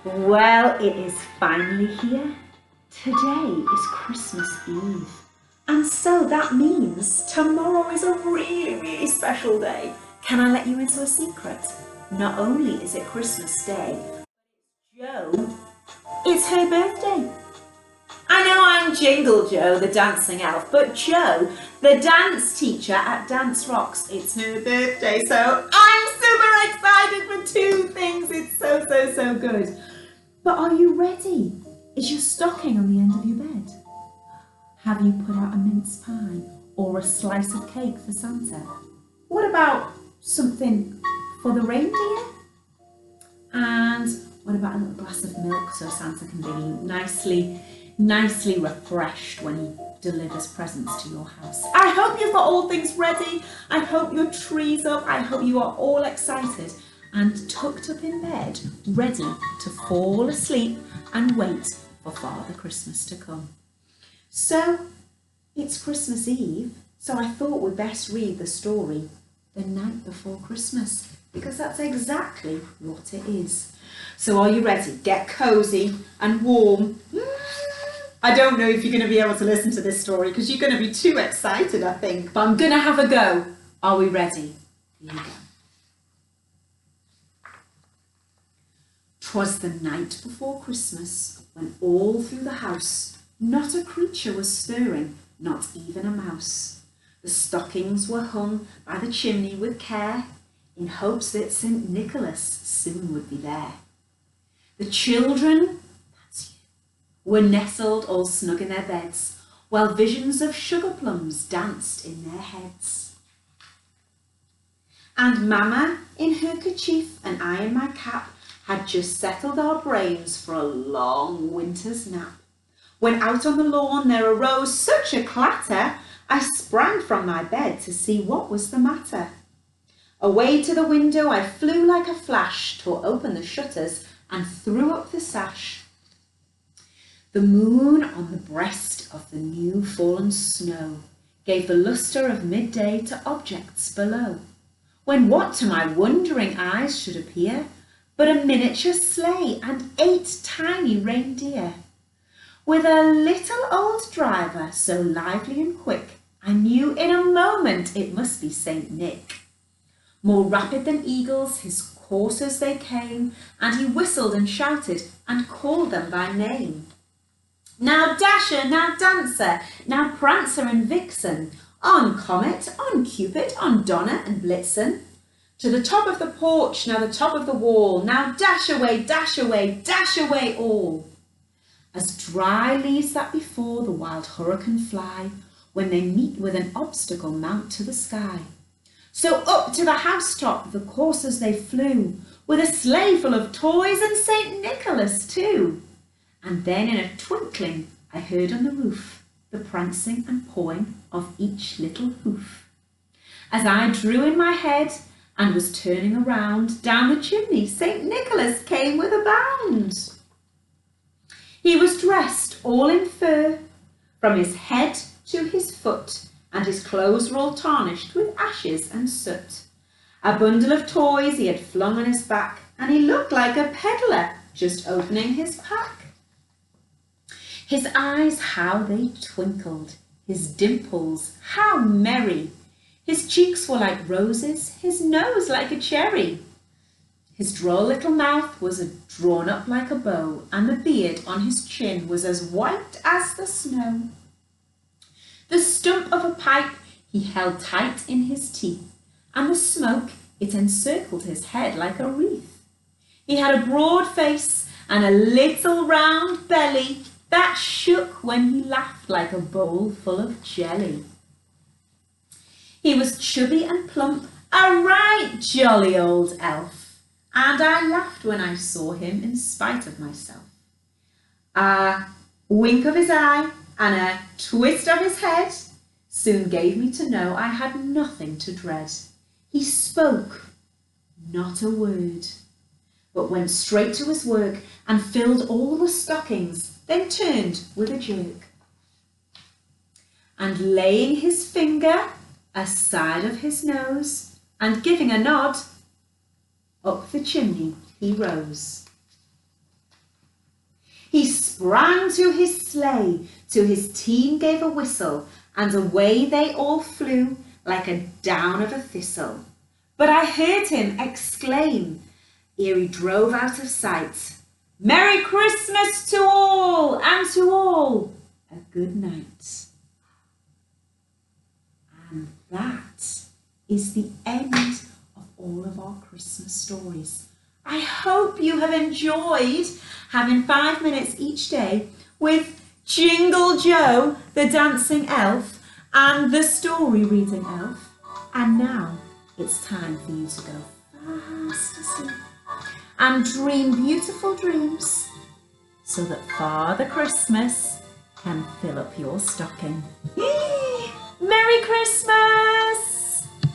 Well, it is finally here. Today is Christmas Eve. And so that means tomorrow is a really special day. Can I let you into a secret? Not only is it Christmas Day, Joe, it's her birthday. I know I'm Jingle Joe, the dancing elf, but Joe, the dance teacher at Dance Rocks, it's her birthday, so I'm super excited for two things. It's so good. But are you ready? Is your stocking on the end of your bed? Have you put out a mince pie or a slice of cake for Santa? What about something for the reindeer? And what about a little glass of milk so Santa can be nicely refreshed when he delivers presents to your house? I hope you've got all things ready. I hope your tree's up. I hope you are all excited and tucked up in bed, ready to fall asleep and wait for Father Christmas to come. So, it's Christmas Eve, so I thought we'd best read the story The Night Before Christmas, because that's exactly what it is. So are you ready? Get cozy and warm. I don't know if you're going to be able to listen to this story because you're going to be too excited, I think, but I'm going to have a go. Are we ready? Here we go. 'Twas the night before Christmas, when all through the house not a creature was stirring, not even a mouse. The stockings were hung by the chimney with care, in hopes that St. Nicholas soon would be there. The children, that's you, were nestled all snug in their beds, while visions of sugar plums danced in their heads. And Mamma, in her kerchief, and I in my cap, had just settled our brains for a long winter's nap, when out on the lawn there arose such a clatter, I sprang from my bed to see what was the matter. Away to the window I flew like a flash, tore open the shutters and threw up the sash. The moon on the breast of the new fallen snow gave the lustre of midday to objects below, when what to my wondering eyes should appear but a miniature sleigh and 8 tiny reindeer, with a little old driver so lively and quick, I knew in a moment it must be Saint Nick. More rapid than eagles his coursers they came, and he whistled and shouted and called them by name. Now Dasher, now Dancer, now Prancer and Vixen, on Comet, on Cupid, on Donner and Blitzen. To the top of the porch, now the top of the wall, now dash away, dash away, dash away all. As dry leaves that before the wild hurricane fly, when they meet with an obstacle mount to the sky. So up to the housetop the coursers they flew, with a sleigh full of toys and St. Nicholas too. And then in a twinkling I heard on the roof the prancing and pawing of each little hoof. As I drew in my head and was turning around, down the chimney St. Nicholas came with a bound. He was dressed all in fur, from his head to his foot, and his clothes were all tarnished with ashes and soot. A bundle of toys he had flung on his back, and he looked like a peddler just opening his pack. His eyes, how they twinkled, his dimples, how merry. His cheeks were like roses, his nose like a cherry. His droll little mouth was drawn up like a bow, and the beard on his chin was as white as the snow. The stump of a pipe he held tight in his teeth, and the smoke, it encircled his head like a wreath. He had a broad face and a little round belly that shook when he laughed like a bowl full of jelly. He was chubby and plump, a right jolly old elf, and I laughed when I saw him in spite of myself. A wink of his eye and a twist of his head soon gave me to know I had nothing to dread. He spoke not a word, but went straight to his work and filled all the stockings, then turned with a jerk. And laying his finger aside of his nose, and giving a nod, up the chimney he rose. He sprang to his sleigh, to his team gave a whistle, and away they all flew like a down of a thistle. But I heard him exclaim, ere he drove out of sight, "Merry Christmas to all, and to all a good night." And that is the end of all of our Christmas stories. I hope you have enjoyed having 5 minutes each day with Jingle Joe, the dancing elf, and the story reading elf. And now it's time for you to go fast asleep and dream beautiful dreams so that Father Christmas can fill up your stocking. Merry Christmas!